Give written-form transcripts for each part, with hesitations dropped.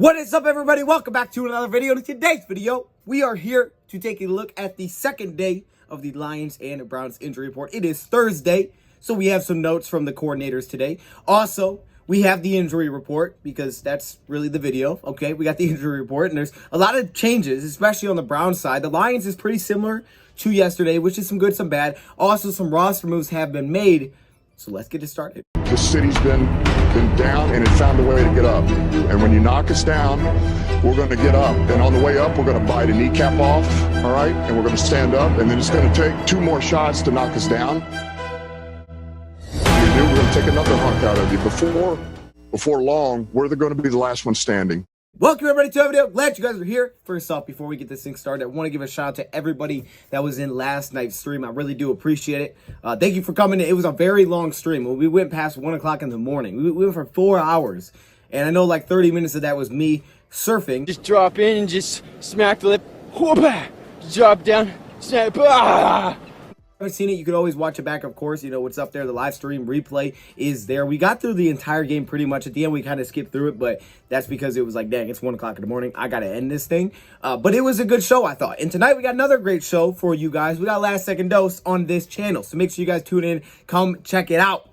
What is up, everybody? Welcome back to another video. In today's video, we are here to take a look at the second day of the Lions and Browns injury report. It is Thursday, so we have some notes from the coordinators today. Also, we have the injury report because that's really the video, okay? We got the injury report, and there's a lot of changes, especially on the Browns side. The Lions is pretty similar to yesterday, which is some good, some bad. Also, some roster moves have been made, so let's get it started. The city's been down and it found a way to get up. And when you knock us down, we're going to get up. And on the way up, we're going to bite a kneecap off, all right? And we're going to stand up, and then it's going to take two more shots to knock us down. We're going to take another hunk out of you. Before long, we're going to be the last one standing. Welcome, everybody, to a video. Glad you guys are here. First off, before we get this thing started, I want to give a shout out to everybody that was in last night's stream. I really do appreciate it. Thank you for coming in. It was a very long stream. We went past 1 o'clock in the morning. We went for 4 hours. And I know like 30 minutes of that was me surfing. Just drop in and just smack the lip. Whoop-ah! Drop down. Snap. Ah! Haven't seen it, you could always watch it back, of course. You know what's up there. The live stream replay is there. We got through the entire game pretty much. At the end, we kind of skipped through it, but that's because it was like, dang, it's 1 o'clock in the morning. I got to end this thing. But it was a good show, I thought. And tonight, we got another great show for you guys. We got Last Second Dose on this channel. So make sure you guys tune in. Come check it out.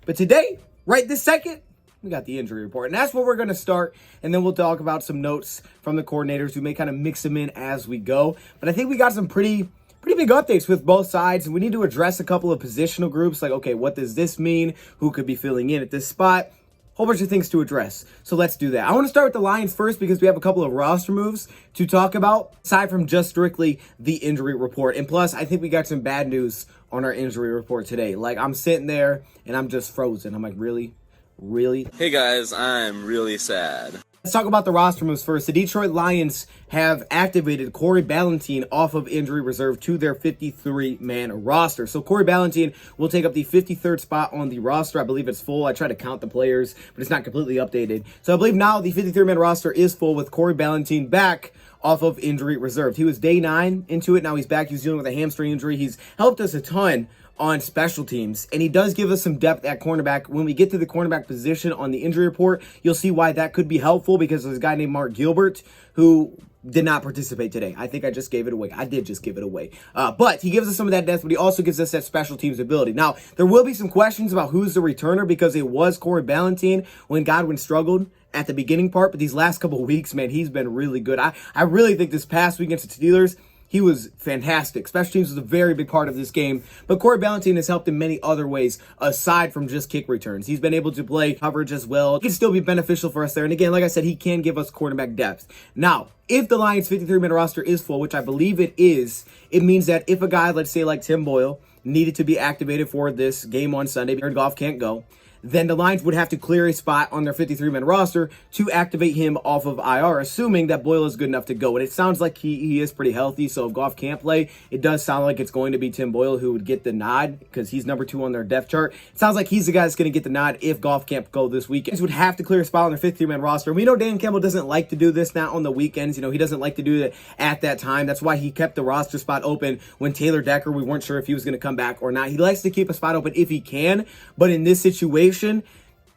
But today, right this second, we got the injury report. And that's where we're going to start. And then we'll talk about some notes from the coordinators. We may kind of mix them in as we go. But I think we got some pretty big updates with both sides, and we need to address a couple of positional groups, like, okay, what does this mean? Who could be filling in at this spot? Whole bunch of things to address. So let's do that. I want to start with the Lions first because we have a couple of roster moves to talk about, aside from just strictly the injury report. And plus, I think we got some bad news on our injury report today. Like, I'm sitting there, and I'm just frozen. I'm like, really? Really? Hey guys, I'm really sad. Let's talk about the roster moves first. The Detroit Lions have activated Corey Ballentine off of injury reserve to their 53-man roster. So Corey Ballentine will take up the 53rd spot on the roster. I believe it's full. I tried to count the players, but it's not completely updated. So I believe now the 53-man roster is full with Corey Ballentine back off of injury reserve. He was day 9 into it. Now he's back. He's dealing with a hamstring injury. He's helped us a ton on special teams, and he does give us some depth at cornerback. When we get to the cornerback position on the injury report, you'll see why that could be helpful, because there's a guy named Gilbert who did not participate today. I think I just gave it away. I did just give it away. But he gives us some of that depth, but he also gives us that special teams ability. Now, there will be some questions about who's the returner, because it was Corey Ballentine when Godwin struggled at the beginning part, but these last couple of weeks, man, he's been really good. I really think this past week against the Steelers, he was fantastic. Special teams was a very big part of this game. But Corey Ballentine has helped in many other ways aside from just kick returns. He's been able to play coverage as well. It can still be beneficial for us there. And again, like I said, he can give us quarterback depth. Now, if the Lions' 53-man roster is full, which I believe it is, it means that if a guy, let's say like Tim Boyle, needed to be activated for this game on Sunday, Jared Goff can't go, then the Lions would have to clear a spot on their 53-man roster to activate him off of IR, assuming that Boyle is good enough to go. And it sounds like he is pretty healthy, so if Goff can't play, it does sound like it's going to be Tim Boyle who would get the nod, because he's number 2 on their depth chart. It sounds like he's the guy that's going to get the nod if Goff can't go this weekend. Would have to clear a spot on their 53-man roster. We know Dan Campbell doesn't like to do this now on the weekends. You know, he doesn't like to do it at that time. That's why he kept the roster spot open when Taylor Decker, we weren't sure if he was going to come back or not. He likes to keep a spot open if he can, but in this situation,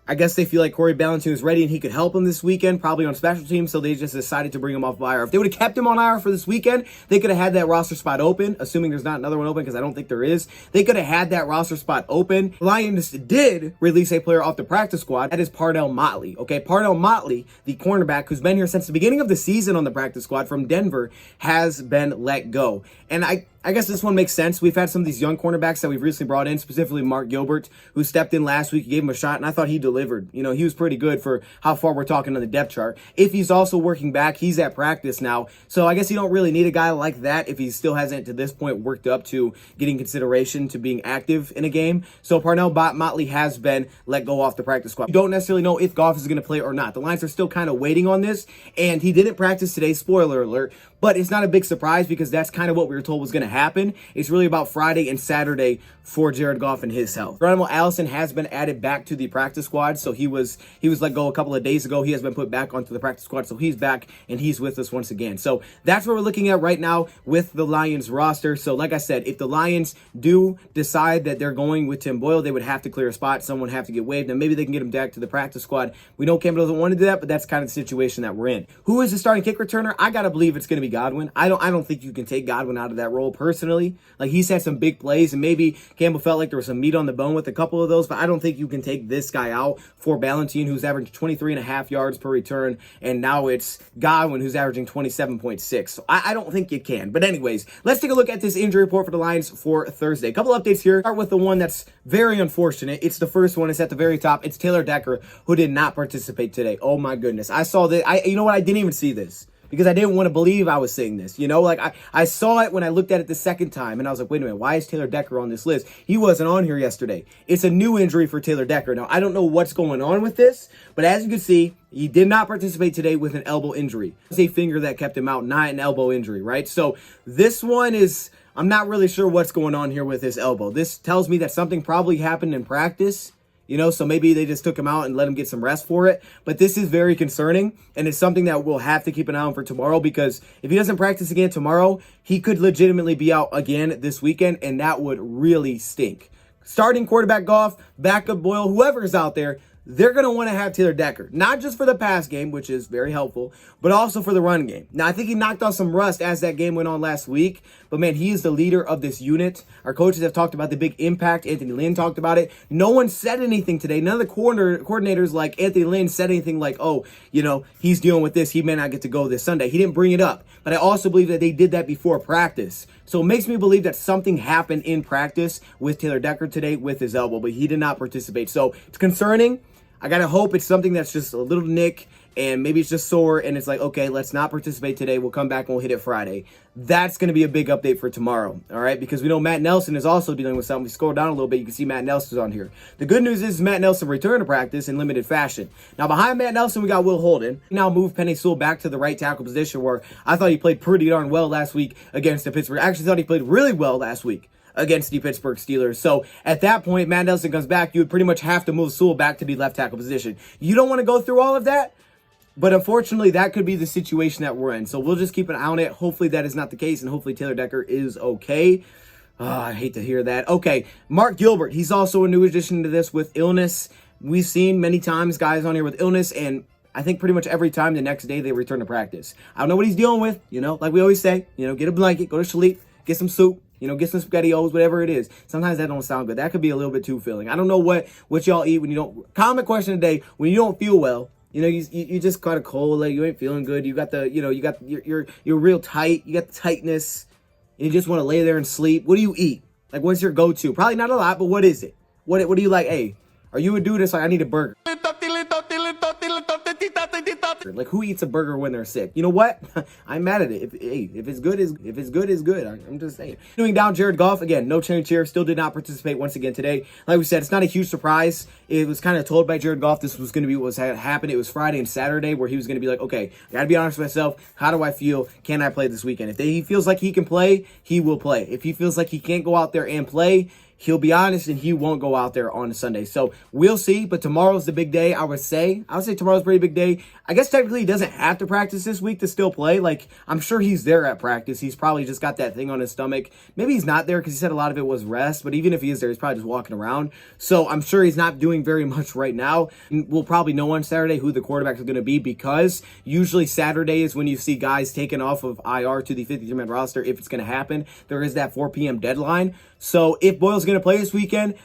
I guess they feel like Corey Ballentine is ready and he could help them this weekend, probably on special teams, so they just decided to bring him off IR. If they would have kept him on IR for this weekend, they could have had that roster spot open, assuming there's not another one open, because I don't think there is. They could have had that roster spot open. Lions did release a player off the practice squad. That is Parnell Motley. Okay, Parnell Motley, the cornerback who's been here since the beginning of the season on the practice squad from Denver, has been let go. And I guess this one makes sense. We've had some of these young cornerbacks that we've recently brought in, specifically Mark Gilbert, who stepped in last week, gave him a shot, and I thought he delivered. You know, he was pretty good for how far we're talking on the depth chart. If he's also working back, he's at practice now. So I guess you don't really need a guy like that if he still hasn't, to this point, worked up to getting consideration to being active in a game. So Parnell Motley has been let go off the practice squad. We don't necessarily know if Goff is going to play or not. The Lions are still kind of waiting on this, and he didn't practice today, spoiler alert, But it's not a big surprise because that's kind of what we were told was going to happen. It's really about Friday and Saturday for Jared Goff and his health. Ronald Allison has been added back to the practice squad. So he was let go a couple of days ago. He has been put back onto the practice squad. So he's back and he's with us once again. So that's what we're looking at right now with the Lions roster. So like I said, if the Lions do decide that they're going with Tim Boyle, they would have to clear a spot. Someone would have to get waived. And maybe they can get him back to the practice squad. We know Campbell doesn't want to do that, but that's kind of the situation that we're in. Who is the starting kick returner? I got to believe it's going to be Godwin. I don't think you can take Godwin out of that role personally. Like, he's had some big plays, and maybe Campbell felt like there was some meat on the bone with a couple of those, but I don't think you can take this guy out for Ballentine, who's averaging 23.5 yards per return, and now it's Godwin, who's averaging 27.6. So I don't think you can. But anyways, let's take a look at this injury report for the Lions for Thursday. A couple updates here. Start with the one that's very unfortunate. It's the first one. It's at the very top. It's Taylor Decker, who did not participate today. Oh my goodness. I saw that. You know what? I didn't even see this, because I didn't want to believe I was seeing this. You know, like I saw it when I looked at it the second time, and I was like, wait a minute, why is Taylor Decker on this list? He wasn't on here yesterday. It's a new injury for Taylor Decker. Now, I don't know what's going on with this, but as you can see, he did not participate today with an elbow injury. It's a finger that kept him out, not an elbow injury, right? So this one is, I'm not really sure what's going on here with his elbow. This tells me that something probably happened in practice. You know, so maybe they just took him out and let him get some rest for it. But this is very concerning, and it's something that we'll have to keep an eye on for tomorrow, because if he doesn't practice again tomorrow, he could legitimately be out again this weekend, and that would really stink. Starting quarterback Goff, backup Boyle, whoever is out there, they're going to want to have Taylor Decker, not just for the pass game, which is very helpful, but also for the run game. Now, I think he knocked off some rust as that game went on last week, but man, he is the leader of this unit. Our coaches have talked about the big impact. Anthony Lynn talked about it. No one said anything today. None of the coordinators like Anthony Lynn said anything like, oh, you know, he's dealing with this. He may not get to go this Sunday. He didn't bring it up, but I also believe that they did that before practice. So it makes me believe that something happened in practice with Taylor Decker today with his elbow, but he did not participate. So it's concerning. I got to hope it's something that's just a little nick, and maybe it's just sore, and it's like, okay, let's not participate today. We'll come back and we'll hit it Friday. That's going to be a big update for tomorrow, all right? Because we know Matt Nelson is also dealing with something. We scroll down a little bit, you can see Matt Nelson's on here. The good news is Matt Nelson returned to practice in limited fashion. Now, behind Matt Nelson, we got Will Holden. Now move Penei Sewell back to the right tackle position, where I thought he played pretty darn well last week against the Pittsburgh. I actually thought he played really well last week against the Pittsburgh Steelers. So at that point, Matt Nelson comes back, you would pretty much have to move Sewell back to the left tackle position. You don't want to go through all of that, but unfortunately, that could be the situation that we're in. So we'll just keep an eye on it. Hopefully that is not the case, and hopefully Taylor Decker is okay. I hate to hear that. Okay, Mark Gilbert, he's also a new addition to this with illness. We've seen many times guys on here with illness, and I think pretty much every time the next day they return to practice. I don't know what he's dealing with, you know, like we always say, you know, get a blanket, go to sleep, get some soup. You know, get some SpaghettiOs, whatever it is. Sometimes that don't sound good. That could be a little bit too filling. I don't know what y'all eat when you don't. Comment question today: when you don't feel well, you know, you just got a cold, like you ain't feeling good. You got the, you know, you got you're real tight. You got the tightness. You just want to lay there and sleep. What do you eat? Like, what's your go-to? Probably not a lot, but what is it? What do you like? Hey, are you a dude that's like, I need a burger? Like, who eats a burger when they're sick? You know what? I'm mad at it. If it's good, it's good. I'm just saying. Moving down, Jared Goff, again, no change here. Still did not participate once again today. Like we said, it's not a huge surprise. It was kind of told by Jared Goff this was going to be what was happening. It was Friday and Saturday where he was going to be like, okay, I got to be honest with myself. How do I feel? Can I play this weekend? If he feels like he can play, he will play. If he feels like he can't go out there and play, he'll be honest and he won't go out there on Sunday. So we'll see. But tomorrow's the big day, I would say. Tomorrow's a pretty big day. I guess technically he doesn't have to practice this week to still play. Like, I'm sure he's there at practice. He's probably just got that thing on his stomach. Maybe he's not there because he said a lot of it was rest. But even if he is there, he's probably just walking around. So I'm sure he's not doing very much right now. And we'll probably know on Saturday who the quarterback is going to be, because usually Saturday is when you see guys taken off of IR to the 53-man roster if it's going to happen. There is that 4 p.m. deadline. So if Boyle's going to play this weekend,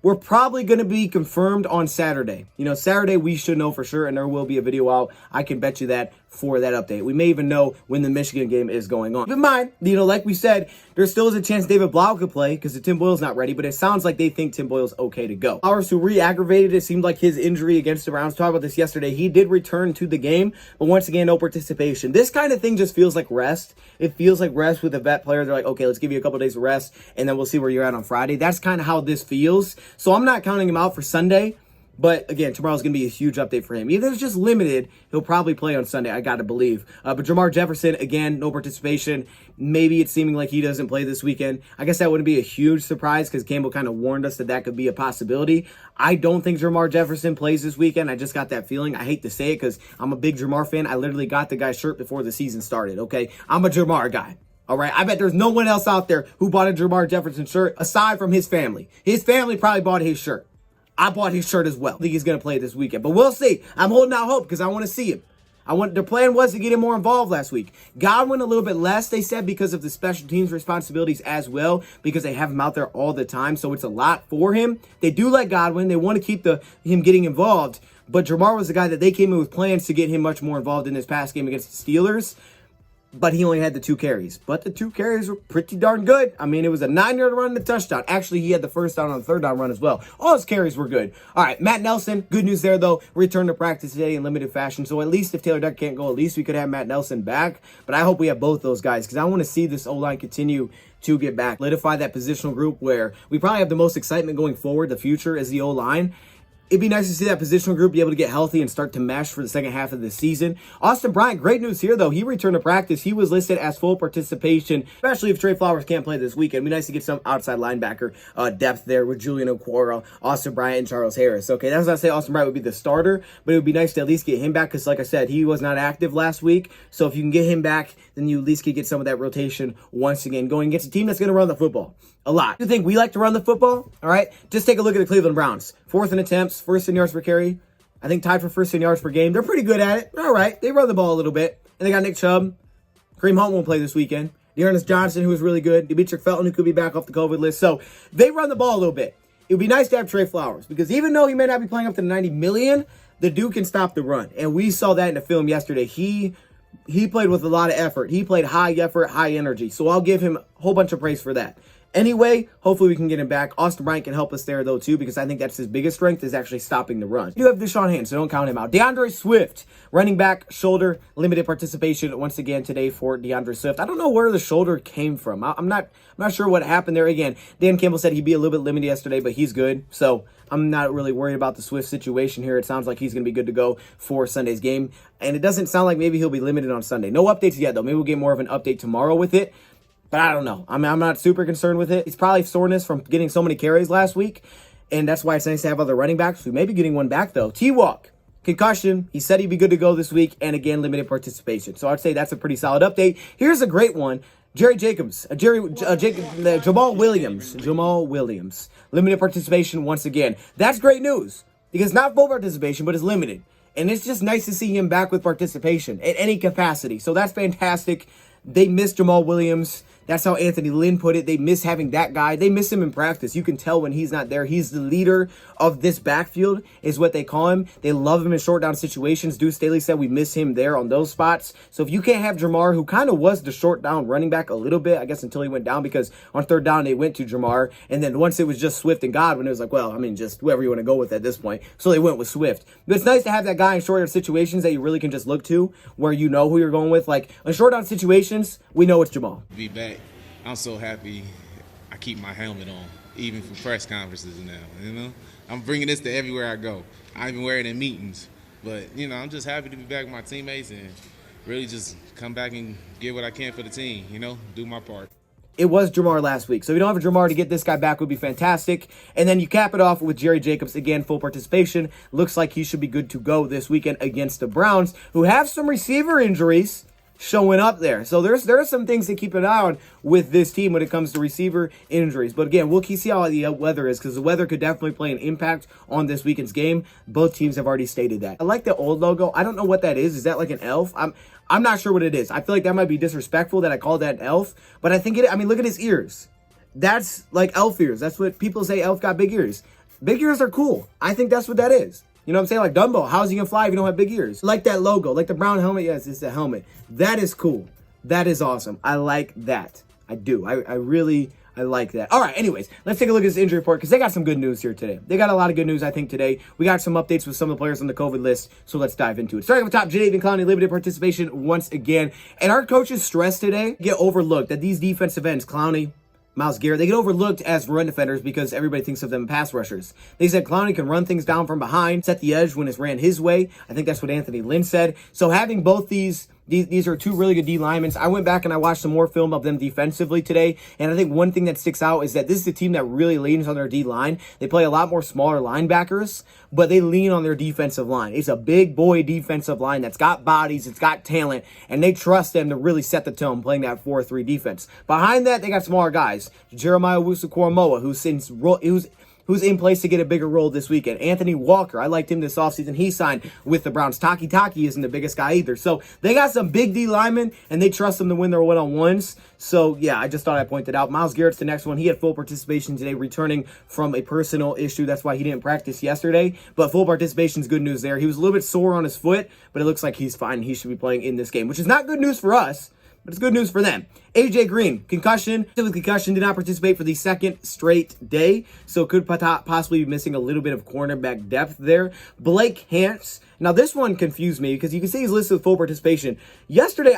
we're probably going to be confirmed on Saturday. You know, Saturday we should know for sure, and there will be a video out. I can bet you that for that update. We may even know when the Michigan game is going on. Keep in mind, you know, like we said, there still is a chance David Blau could play because Tim Boyle's not ready, but it sounds like they think Tim Boyle's okay to go. Flowers, who re-aggravated, it seemed like his injury against the Browns, talked about this yesterday, he did return to the game, but once again, no participation. This kind of thing just feels like rest. It feels like rest with a vet player. They're like, okay, let's give you a couple days of rest, and then we'll see where you're at on Friday. That's kind of how this feels. So I'm not counting him out for Sunday, But again, tomorrow's going to be a huge update for him. Even if it's just limited, he'll probably play on Sunday, I got to believe. But Jamar Jefferson, again, no participation. Maybe it's seeming like he doesn't play this weekend. I guess that wouldn't be a huge surprise because Campbell kind of warned us that that could be a possibility. I don't think Jamar Jefferson plays this weekend. I just got that feeling. I hate to say it because I'm a big Jamar fan. I literally got the guy's shirt before the season started, okay? I'm a Jamar guy. All right, I bet there's no one else out there who bought a Jamar Jefferson shirt aside from his family. His family probably bought his shirt. I bought his shirt as well. I think he's going to play this weekend, but we'll see. I'm holding out hope because I want to see him. The plan was to get him more involved last week. Godwin a little bit less, they said, because of the special teams responsibilities as well, because they have him out there all the time, so it's a lot for him. They do like Godwin. They want to keep him getting involved, but Jamar was the guy that they came in with plans to get him much more involved in this past game against the Steelers. But he only had the 2 carries. But the 2 carries were pretty darn good. I mean, it was a 9-yard run and a touchdown. Actually, he had the first down on the 3rd down run as well. All his carries were good. All right, Matt Nelson, good news there, though. Returned to practice today in limited fashion. So at least if Taylor Decker can't go, at least we could have Matt Nelson back. But I hope we have both those guys because I want to see this O-line continue to get back. Solidify that positional group where we probably have the most excitement going forward. The future is the O-line. It'd be nice to see that positional group be able to get healthy and start to mesh for the second half of the season. Austin Bryant, great news here, though. He returned to practice. He was listed as full participation, especially if Trey Flowers can't play this weekend. It'd be nice to get some outside linebacker depth there with Julian Okwara, Austin Bryant, and Charles Harris. Okay, that's not to say Austin Bryant would be the starter, but it would be nice to at least get him back because, like I said, he was not active last week. So if you can get him back, then you at least could get some of that rotation once again going against a team that's going to run the football a lot. You think we like to run the football? All right, just take a look at the Cleveland Browns. 4th in attempts, 1st in yards per carry. I think tied for 1st in yards per game. They're pretty good at it. All right, they run the ball a little bit. And they got Nick Chubb. Kareem Hunt won't play this weekend. Dearness Johnson, who is really good. Demetric Felton, who could be back off the COVID list. So they run the ball a little bit. It would be nice to have Trey Flowers because even though he may not be playing up to the 90 million, the dude can stop the run. And we saw that in the film yesterday. He played with a lot of effort. He played high effort, high energy. So I'll give him a whole bunch of praise for that. Anyway, hopefully we can get him back. Austin Bryant can help us there, though, too, because I think that's his biggest strength is actually stopping the run. You have Deshaun Hand, so don't count him out. DeAndre Swift, running back, shoulder, limited participation once again today for DeAndre Swift. I don't know where the shoulder came from. I'm not sure what happened there. Again, Dan Campbell said he'd be a little bit limited yesterday, but he's good. So I'm not really worried about the Swift situation here. It sounds like he's going to be good to go for Sunday's game. And it doesn't sound like maybe he'll be limited on Sunday. No updates yet, though. Maybe we'll get more of an update tomorrow with it. But I don't know. I'm not super concerned with it. It's probably soreness from getting so many carries last week. And that's why it's nice to have other running backs. We may be getting one back, though. T-Walk, concussion. He said he'd be good to go this week. And again, limited participation. So I'd say that's a pretty solid update. Here's a great one. Jamal Williams. Limited participation once again. That's great news. Because not full participation, but it's limited. And it's just nice to see him back with participation at any capacity. So that's fantastic. They miss Jamal Williams. That's how Anthony Lynn put it. They miss having that guy. They miss him in practice. You can tell when he's not there. He's the leader of this backfield is what they call him. They love him in short down situations. Deuce Staley said we miss him there on those spots. So if you can't have Jamar, who kind of was the short down running back a little bit, I guess until he went down because on 3rd down they went to Jamar. And then once it was just Swift and Godwin, it was like, well, I mean, just whoever you want to go with at this point. So they went with Swift. But it's nice to have that guy in shorter situations that you really can just look to where you know who you're going with. Like in short down situations, we know it's Jamal. Be back. I'm so happy I keep my helmet on, even for press conferences now, you know? I'm bringing this to everywhere I go. I even wear it in meetings. But, you know, I'm just happy to be back with my teammates and really just come back and get what I can for the team, you know, do my part. It was Jamar last week. So if you don't have a Jamar, to get this guy back would be fantastic. And then you cap it off with Jerry Jacobs. Again, full participation. Looks like he should be good to go this weekend against the Browns, who have some receiver injuries showing up there. So there are some things to keep an eye on with this team when it comes to receiver injuries. But again, we'll see how the weather is because the weather could definitely play an impact on this weekend's game. Both teams have already stated that. I like the old logo. I don't know what that is. Is that like an elf? I'm not sure what it is. I feel like that might be disrespectful that I call that an elf, but I think I mean, look at his ears. That's like elf ears. That's what people say, elf got big ears. Big ears are cool. I think that's what that is. You know what I'm saying? Like Dumbo, how's he gonna fly if you don't have big ears? Like that logo, like the brown helmet. Yes, it's the helmet. That is cool. That is awesome. I like that. I do. I really like that. All right, anyways, let's take a look at this injury report because they got some good news here today. They got a lot of good news, I think, today. We got some updates with some of the players on the COVID list, so let's dive into it. Starting at the top, Jadeveon Clowney, limited participation once again. And our coaches stressed today, get overlooked, that these defensive ends, Clowney, Myles Garrett, they get overlooked as run defenders because everybody thinks of them as pass rushers. They said Clowney can run things down from behind, set the edge when it's ran his way. I think that's what Anthony Lynn said. So having both these are two really good D linemen. I went back and I watched some more film of them defensively today, and I think one thing that sticks out is that this is a team that really leans on their D line. They play a lot more smaller linebackers, but they lean on their defensive line. It's a big boy defensive line that's got bodies, it's got talent, and they trust them to really set the tone playing that 4-3 defense. Behind that, they got smaller guys. Jeremiah Owusu-Koramoah, who's in place to get a bigger role this weekend. Anthony Walker, I liked him this offseason. He signed with the Browns. Taki isn't the biggest guy either. So they got some big D linemen, and they trust them to win their one-on-ones. So, yeah, I just thought I'd point that out. Myles Garrett's the next one. He had full participation today, returning from a personal issue. That's why he didn't practice yesterday. But full participation is good news there. He was a little bit sore on his foot, but it looks like he's fine. He should be playing in this game, which is not good news for us, but it's good news for them. AJ Green, concussion. With concussion, did not participate for the second straight day, so could possibly be missing a little bit of cornerback depth there. Blake Hance. Now, this one confused me because you can see he's listed with full participation. Yesterday,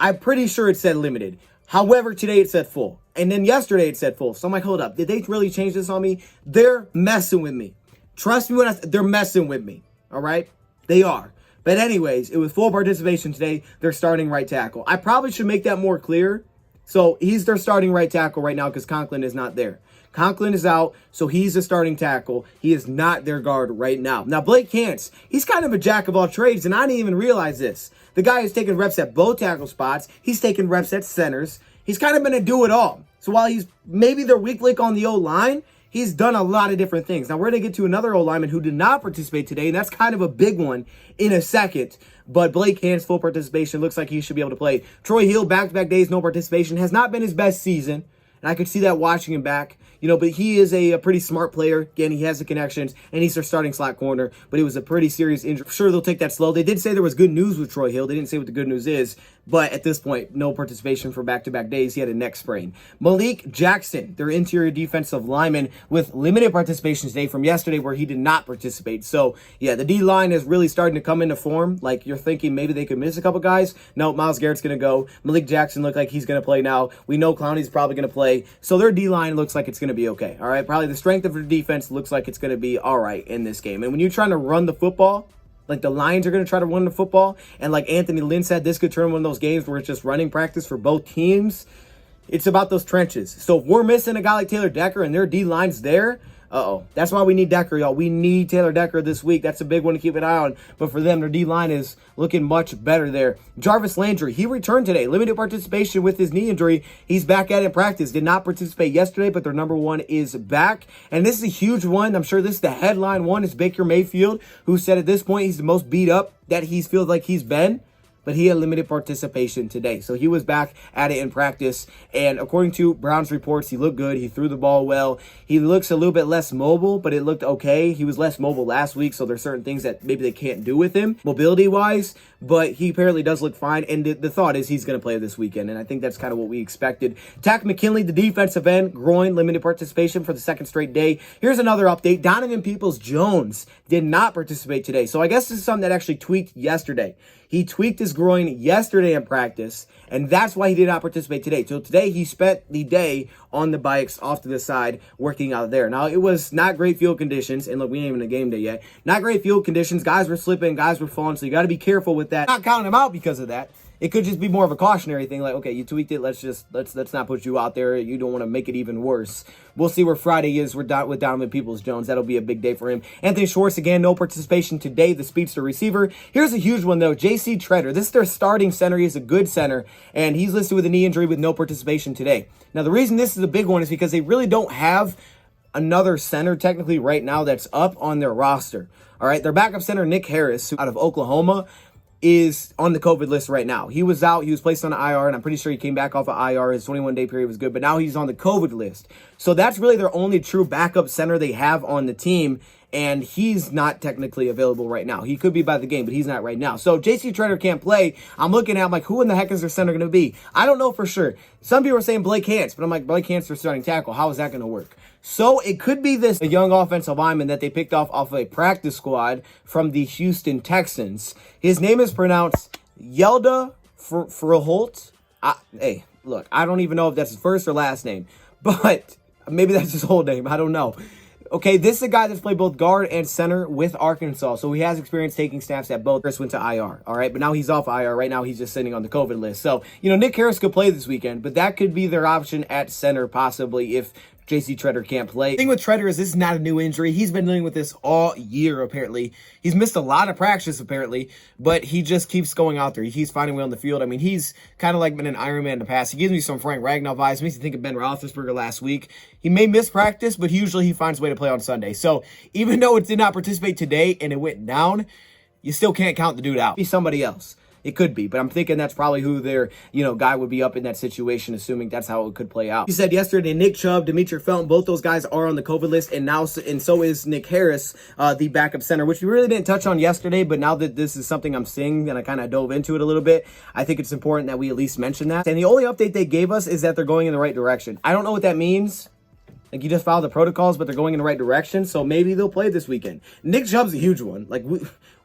I'm pretty sure it said limited. However, today it said full. And then yesterday it said full. So I'm like, hold up. Did they really change this on me? They're messing with me. Trust me when they're messing with me. All right? They are. But anyways, it was full participation today. They're starting right tackle. I probably should make that more clear. So he's their starting right tackle right now because Conklin is not there. Conklin is out, so he's the starting tackle. He is not their guard right now. Now, Blake Hance, he's kind of a jack of all trades, and I didn't even realize this. The guy is taking reps at both tackle spots. He's taking reps at centers. He's kind of been a do-it-all. So while he's maybe their weak link on the O-line, he's done a lot of different things. Now, we're going to get to another O-lineman who did not participate today, and that's kind of a big one in a second. But Blake Hance, full participation, looks like he should be able to play. Troy Hill, back-to-back days, no participation, has not been his best season. And I could see that watching him back. But he is a pretty smart player. Again, he has the connections, and he's their starting slot corner. But it was a pretty serious injury. I'm sure they'll take that slow. They did say there was good news with Troy Hill. They didn't say what the good news is. But at this point, no participation for back-to-back days. He had a neck sprain. Malik Jackson, their interior defensive lineman, with limited participation today from yesterday where he did not participate. So, yeah, the D-line is really starting to come into form. Like, you're thinking maybe they could miss a couple guys. No, Myles Garrett's going to go. Malik Jackson looked like he's going to play now. We know Clowney's probably going to play. So their D-line looks like it's going to be okay. All right, probably the strength of their defense looks like it's going to be all right in this game. And when you're trying to run the football, like the Lions are going to try to run the football, and like Anthony Lynn said, this could turn one of those games where it's just running practice for both teams. It's about those trenches. So if we're missing a guy like Taylor Decker and their D-line's there, that's why we need Decker, y'all. We need Taylor Decker this week. That's a big one to keep an eye on. But for them, their D-line is looking much better there. Jarvis Landry, he returned today. Limited participation with his knee injury. He's back at it in practice. Did not participate yesterday, but their number one is back. And this is a huge one. I'm sure this is the headline one. Is Baker Mayfield, who said at this point he's the most beat up that he feels like he's been. But he had limited participation today. So he was back at it in practice. And according to Browns reports, he looked good. He threw the ball well. He looks a little bit less mobile, but it looked okay. He was less mobile last week, so there's certain things that maybe they can't do with him mobility-wise. But he apparently does look fine. And the thought is he's going to play this weekend. And I think that's kind of what we expected. Tack McKinley, the defensive end, groin, limited participation for the second straight day. Here's another update. Donovan Peoples-Jones did not participate today. So I guess this is something that actually tweaked yesterday. He tweaked his groin yesterday in practice, and that's why he did not participate today. So today he spent the day on the bikes off to the side working out there. Now, it was not great field conditions, and look, we ain't even in a game day yet. Not great field conditions. Guys were slipping, guys were falling, so you got to be careful with that. Not counting him out because of that. It could just be more of a cautionary thing, like, okay, you tweaked it, let's not put you out there. You don't want to make it even worse. We'll see where Friday is with Donovan Peoples-Jones. That'll be a big day for him. Anthony Schwartz, again, no participation today, the speedster receiver. Here's a huge one, though. J.C. Treader. This is their starting center. He's a good center, and he's listed with a knee injury with no participation today. Now, the reason this is a big one is because they really don't have another center technically right now that's up on their roster. All right, their backup center, Nick Harris, out of Oklahoma, is on the COVID list right now. He was out. He was placed on the IR, and I'm pretty sure he came back off of IR. His 21-day period was good, but now he's on the COVID list. So that's really their only true backup center they have on the team, and he's not technically available right now. He could be by the game, but he's not right now. So J.C. Treader can't play. I'm looking at him like, who in the heck is their center going to be? I don't know for sure. Some people are saying Blake Hance, but I'm like, Blake Hance for starting tackle. How is that going to work? So it could be this young offensive lineman that they picked off of a practice squad from the Houston Texans. His name is pronounced Yelda Froholt. Hey, Look, I don't even know if that's his first or last name, but maybe that's his whole name. I don't know. Okay, this is a guy that's played both guard and center with Arkansas, so he has experience taking snaps at both. Chris went to IR, all right? But now he's off IR. Right now he's just sitting on the COVID list. So, Nick Harris could play this weekend, but that could be their option at center possibly if J.C. Tretter can't play. The thing with Tretter is this is not a new injury. He's been dealing with this all year, apparently. He's missed a lot of practice, apparently, but he just keeps going out there. He keeps finding a way on the field. I mean, he's kind of like been an Iron Man in the past. He gives me some Frank Ragnow vibes. Makes me think of Ben Roethlisberger last week. He may miss practice, but usually he finds a way to play on Sunday. So even though it did not participate today and it went down, you still can't count the dude out. Be somebody else. It could be, but I'm thinking that's probably who their, guy would be up in that situation, assuming that's how it could play out. He said yesterday, Nick Chubb, Demetric Felton, both those guys are on the COVID list, and so is Nick Harris, the backup center, which we really didn't touch on yesterday, but now that this is something I'm seeing and I kind of dove into it a little bit, I think it's important that we at least mention that. And the only update they gave us is that they're going in the right direction. I don't know what that means. Like, you just follow the protocols, but they're going in the right direction, so maybe they'll play this weekend. Nick Chubb's a huge one. Like,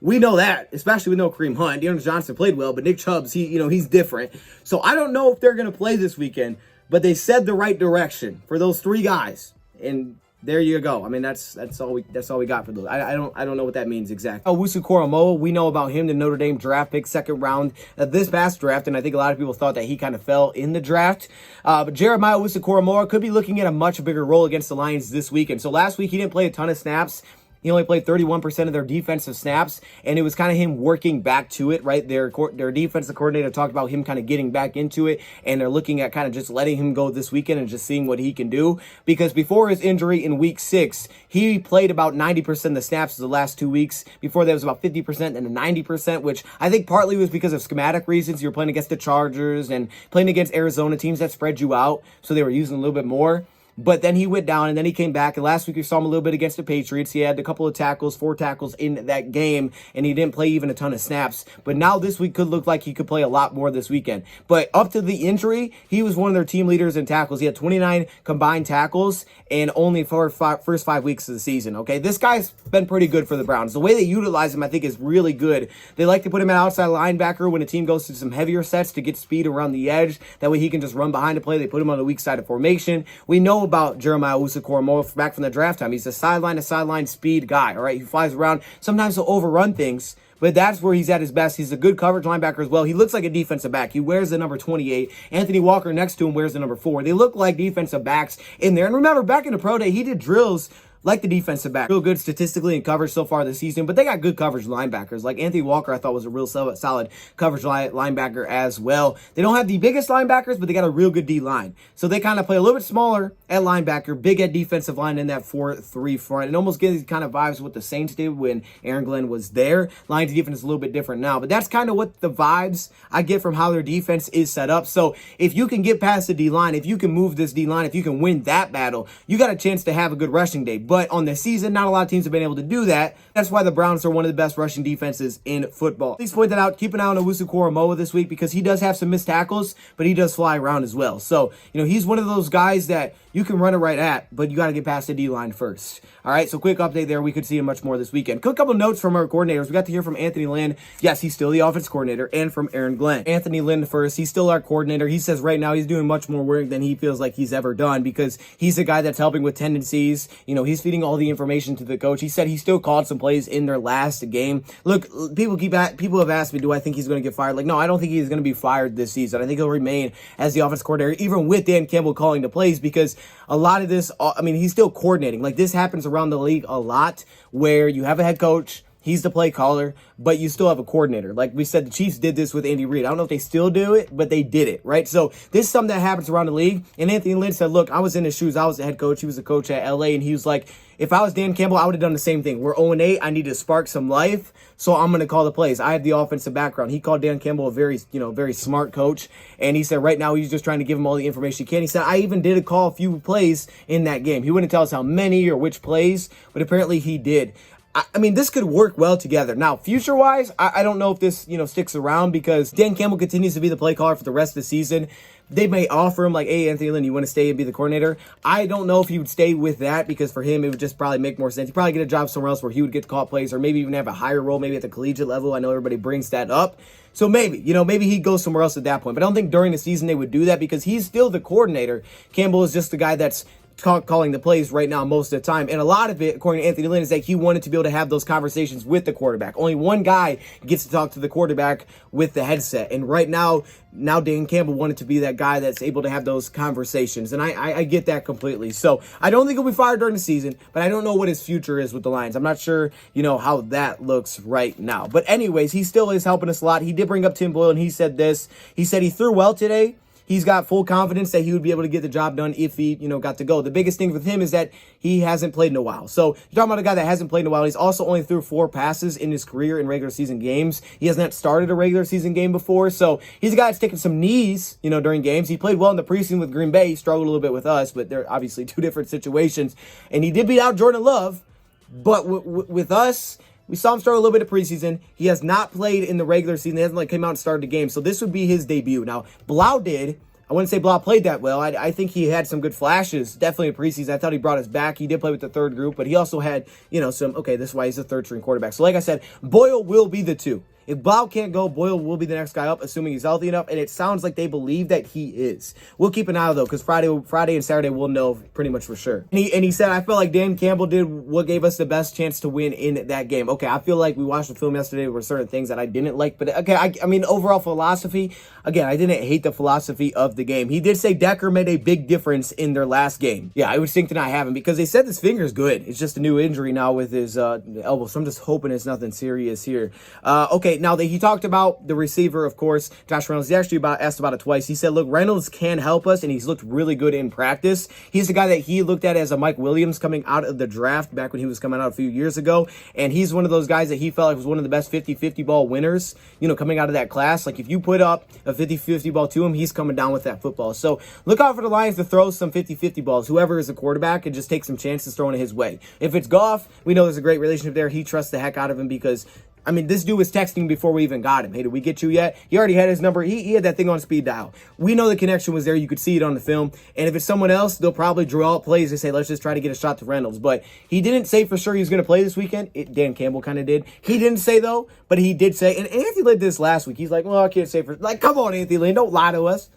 we know that, especially with no Kareem Hunt. Dearness Johnson played well, but Nick Chubb's, he's different. So I don't know if they're going to play this weekend, but they said the right direction for those three guys. And there you go. I mean, that's all we got for those. I don't know what that means exactly. Owusu-Koramoah, we know about him, the Notre Dame draft pick, second round this past draft, and I think a lot of people thought that he kind of fell in the draft. But Jeremiah Owusu-Koramoah could be looking at a much bigger role against the Lions this weekend. So last week he didn't play a ton of snaps. He only played 31% of their defensive snaps, and it was kind of him working back to it, right? Their defensive coordinator talked about him kind of getting back into it, and they're looking at kind of just letting him go this weekend and just seeing what he can do. Because before his injury in week 6, he played about 90% of the snaps the last 2 weeks. Before that, it was about 50% and 90%, which I think partly was because of schematic reasons. You're playing against the Chargers and playing against Arizona teams that spread you out, so they were using a little bit more. But then he went down, and then he came back. And last week we saw him a little bit against the Patriots. He had a couple of tackles, 4 tackles in that game, and he didn't play even a ton of snaps. But now this week could look like he could play a lot more this weekend. But up to the injury, he was one of their team leaders in tackles. He had 29 combined tackles and only for first 5 weeks of the season. Okay, this guy's been pretty good for the Browns. The way they utilize him, I think, is really good. They like to put him at outside linebacker when a team goes to some heavier sets to get speed around the edge. That way he can just run behind the play. They put him on the weak side of formation. We know about Jeremiah Owusu-Koramoah back from the draft time. He's a sideline-to-sideline speed guy, all right? He flies around. Sometimes he'll overrun things, but that's where he's at his best. He's a good coverage linebacker as well. He looks like a defensive back. He wears the number 28. Anthony Walker next to him wears the number 4. They look like defensive backs in there. And remember, back in the pro day, he did drills like the defensive back. Real good statistically in coverage so far this season, but they got good coverage linebackers. Like Anthony Walker, I thought was a real solid coverage linebacker as well. They don't have the biggest linebackers, but they got a real good D-line. So they kind of play a little bit smaller at linebacker, big at defensive line in that 4-3 front. It almost gives kind of vibes what the Saints did when Aaron Glenn was there. Lions defense is a little bit different now, but that's kind of what the vibes I get from how their defense is set up. So if you can get past the D-line, if you can move this D-line, if you can win that battle, you got a chance to have a good rushing day. But on the season, not a lot of teams have been able to do that. That's why the Browns are one of the best rushing defenses in football. Please point that out. Keep an eye on Owusu-Koramoah this week because he does have some missed tackles, but he does fly around as well. So, he's one of those guys that you can run it right at, but you got to get past the D-line first. All right, so quick update there. We could see him much more this weekend. Quick couple notes from our coordinators. We got to hear from Anthony Lynn. Yes, he's still the offense coordinator, and from Aaron Glenn. Anthony Lynn first. He's still our coordinator. He says right now he's doing much more work than he feels like he's ever done because he's a guy that's helping with tendencies. He's feeding all the information to the coach. He said he still called some plays in their last game. Look, people have asked me, do I think he's going to get fired? Like, no, I don't think he's going to be fired this season. I think he'll remain as the offense coordinator, even with Dan Campbell calling the plays, because a lot of this, he's still coordinating. Like, this happens around the league a lot where you have a head coach, he's the play caller, but you still have a coordinator. Like we said, the Chiefs did this with Andy Reid. I don't know if they still do it, but they did it, right? So this is something that happens around the league. And Anthony Lynn said, look, I was in his shoes. I was the head coach. He was the coach at LA. And he was like, if I was Dan Campbell, I would have done the same thing. We're 0-8. I need to spark some life. So I'm going to call the plays. I have the offensive background. He called Dan Campbell a very smart coach. And he said right now he's just trying to give him all the information he can. He said, I even did call a few plays in that game. He wouldn't tell us how many or which plays, but apparently he did. I mean, this could work well together. Now, future-wise, I don't know if this, sticks around because Dan Campbell continues to be the play caller for the rest of the season. They may offer him like, hey, Anthony Lynn, you want to stay and be the coordinator? I don't know if he would stay with that because for him, it would just probably make more sense. He'd probably get a job somewhere else where he would get to call plays or maybe even have a higher role, maybe at the collegiate level. I know everybody brings that up. So maybe, maybe he'd go somewhere else at that point. But I don't think during the season they would do that because he's still the coordinator. Campbell is just the guy that's calling the plays right now most of the time. And a lot of it, according to Anthony Lynn, is that he wanted to be able to have those conversations with the quarterback. Only one guy gets to talk to the quarterback with the headset. And right now Dan Campbell wanted to be that guy that's able to have those conversations. And I get that completely. So I don't think he'll be fired during the season, but I don't know what his future is with the Lions. I'm not sure, how that looks right now. But anyways, he still is helping us a lot. He did bring up Tim Boyle, and he said this. He said he threw well today. He's got full confidence that he would be able to get the job done if he, got to go. The biggest thing with him is that he hasn't played in a while. So you're talking about a guy that hasn't played in a while. He's also only threw 4 passes in his career in regular season games. He hasn't started a regular season game before. So he's a guy that's taking some knees, during games. He played well in the preseason with Green Bay. He struggled a little bit with us, but they're obviously 2 different situations. And he did beat out Jordan Love. But with us, we saw him start a little bit of preseason. He has not played in the regular season. He hasn't came out and started the game. So this would be his debut. Now, Blau did. I wouldn't say Blau played that well. I think he had some good flashes, definitely in preseason. I thought he brought us back. He did play with the third group, but he also had, this is why he's a third-string quarterback. So like I said, Boyle will be the 2. If Blau can't go, Boyle will be the next guy up, assuming he's healthy enough, and it sounds like they believe that he is. We'll keep an eye out, though, because Friday and Saturday we'll know pretty much for sure. And he said, I feel like Dan Campbell did what gave us the best chance to win in that game. Okay, I feel like we watched the film yesterday. There were certain things that I didn't like, but okay, I mean, overall philosophy, again, I didn't hate the philosophy of the game. He did say Decker made a big difference in their last game. Yeah, I would think tonight I haven't because they said his finger's good. It's just a new injury now with his elbow, so I'm just hoping it's nothing serious here. Okay, now he talked about the receiver, of course, Josh Reynolds. He actually asked about it twice. He said, look, Reynolds can help us, and he's looked really good in practice. He's the guy that he looked at as a Mike Williams coming out of the draft back when he was coming out a few years ago, and he's one of those guys that he felt like was one of the best 50-50 ball winners, coming out of that class. Like, if you put up a 50-50 ball to him, he's coming down with that football. So look out for the Lions to throw some 50-50 balls. Whoever is the quarterback and just take some chances throwing it his way. If it's Goff, we know there's a great relationship there. He trusts the heck out of him because I mean, this dude was texting before we even got him. Hey, did we get you yet? He already had his number. He had that thing on speed dial. We know the connection was there. You could see it on the film. And if it's someone else, they'll probably draw up plays and say, let's just try to get a shot to Reynolds. But he didn't say for sure he was going to play this weekend. Dan Campbell kind of did. He didn't say, though, but he did say. And Anthony Lynn did this last week. He's like, well, I can't say for. Like, come on, Anthony Lynn. Don't lie to us.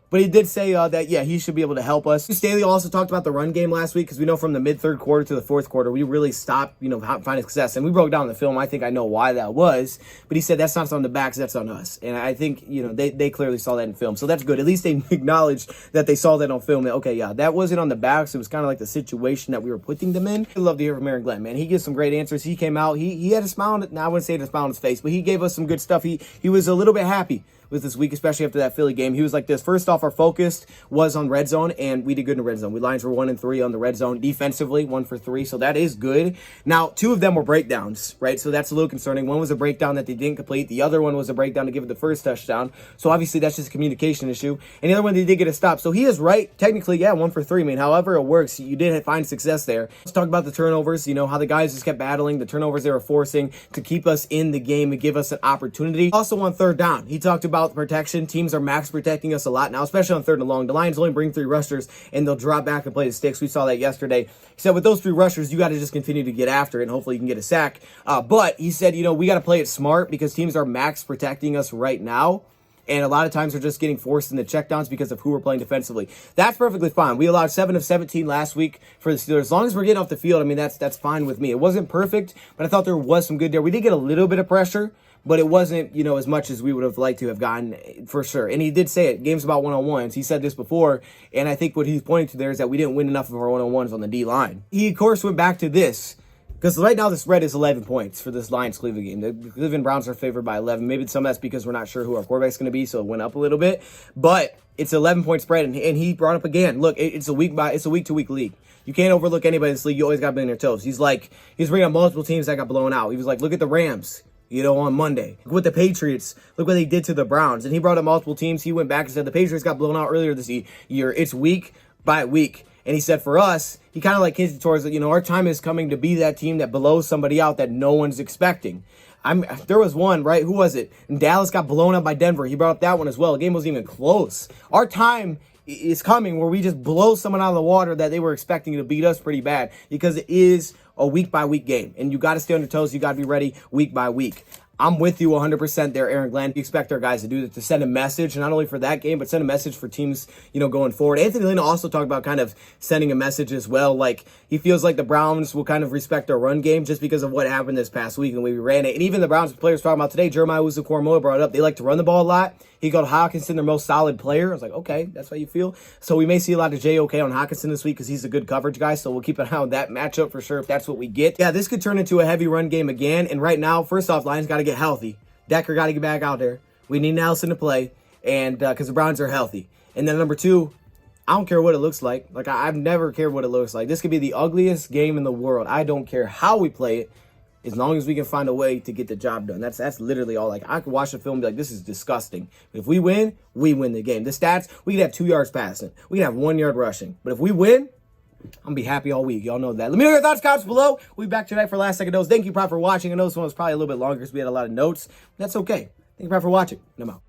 But he did say that, yeah, he should be able to help us. Staley also talked about the run game last week because we know from the mid-third quarter to the fourth quarter, we really stopped, finding success. And we broke down the film. I think I know why that was. But he said that's not on the backs, that's on us. And I think, they clearly saw that in film. So that's good. At least they acknowledged that they saw that on film. That, okay, yeah, that wasn't on the backs. It was kind of like the situation that we were putting them in. I love to hear from Aaron Glenn, man. He gives some great answers. He came out. He had a smile on it. Now, I wouldn't say he had a smile on his face, but he gave us some good stuff. He was a little bit happy with this week, especially after that Philly game. He was like this. First off, our focus was on red zone, and we did good in the red zone. We Lions were 1-3 on the red zone. Defensively, 1 for 3, so that is good. Now, 2 of them were breakdowns, right? So that's a little concerning. One was a breakdown that they didn't complete. The other one was a breakdown to give it the first touchdown. So obviously, that's just a communication issue. And the other one, they did get a stop. So he is right. Technically, yeah, 1 for 3. I mean, however it works, you did find success there. Let's talk about the turnovers, how the guys just kept battling, the turnovers they were forcing to keep us in the game and give us an opportunity. Also on third down, he talked about the protection. Teams are max protecting us a lot now, especially on third and long. The Lions only bring 3 rushers, and they'll drop back and play the sticks. We saw that yesterday. He said with those 3 rushers, you got to just continue to get after it, and hopefully you can get a sack. But he said, we got to play it smart because teams are max protecting us right now. And a lot of times they're just getting forced in the checkdowns because of who we're playing defensively. That's perfectly fine. We allowed 7 of 17 last week for the Steelers. As long as we're getting off the field, I mean, that's fine with me. It wasn't perfect, but I thought there was some good there. We did get a little bit of pressure, but it wasn't, as much as we would have liked to have gotten for sure. And he did say it. Game's about one-on-ones. He said this before, and I think what he's pointing to there is that we didn't win enough of our one-on-ones on the D-line. He, of course, went back to this. Because right now the spread is 11 points for this Lions-Cleveland game. The Cleveland Browns are favored by 11. Maybe some of that's because we're not sure who our quarterback's going to be, so it went up a little bit. But it's an 11-point spread, and he brought up again. Look, it's a week-to-week league. You can't overlook anybody in this league. You always got to be on your toes. He's bringing up multiple teams that got blown out. He was like, look at the Rams, on Monday. Look with the Patriots. Look what they did to the Browns. And he brought up multiple teams. He went back and said the Patriots got blown out earlier this year. It's week by week. And he said for us, he kind of like hinted towards, our time is coming to be that team that blows somebody out that no one's expecting. There was one, right? Who was it? And Dallas got blown out by Denver. He brought up that one as well. The game wasn't even close. Our time is coming where we just blow someone out of the water that they were expecting to beat us pretty bad, because it is a week-by-week game. And you got to stay on your toes. You got to be ready week by week. I'm with you 100% there, Aaron Glenn. We expect our guys to do that, to send a message, not only for that game, but send a message for teams, going forward. Anthony Lynn also talked about kind of sending a message as well. Like, he feels like the Browns will kind of respect our run game just because of what happened this past week and we ran it. And even the Browns players talking about today, Jeremiah Uzukorimoa brought it up. They like to run the ball a lot. He called Hawkinson their most solid player. I was like, okay, that's how you feel. So we may see a lot of JOK on Hawkinson this week because he's a good coverage guy. So we'll keep an eye on that matchup for sure if that's what we get. Yeah, this could turn into a heavy run game again. And right now, first off, Lions got to get healthy. Decker got to get back out there. We need Allison to play, and because the Browns are healthy. And then number two, I don't care what it looks like. Like, I've never cared what it looks like. This could be the ugliest game in the world. I don't care how we play it, as long as we can find a way to get the job done. That's literally all. Like, I could watch the film and be like, this is disgusting. But if we win the game. The stats, we could have 2 yards passing. We could have 1 yard rushing. But if we win, I'm going to be happy all week. Y'all know that. Let me know your thoughts, comments below. We'll be back tonight for Last Second Dose. Thank you, Prop, for watching. I know this one was probably a little bit longer because we had a lot of notes. That's okay. Thank you, Prop, for watching. And I'm out.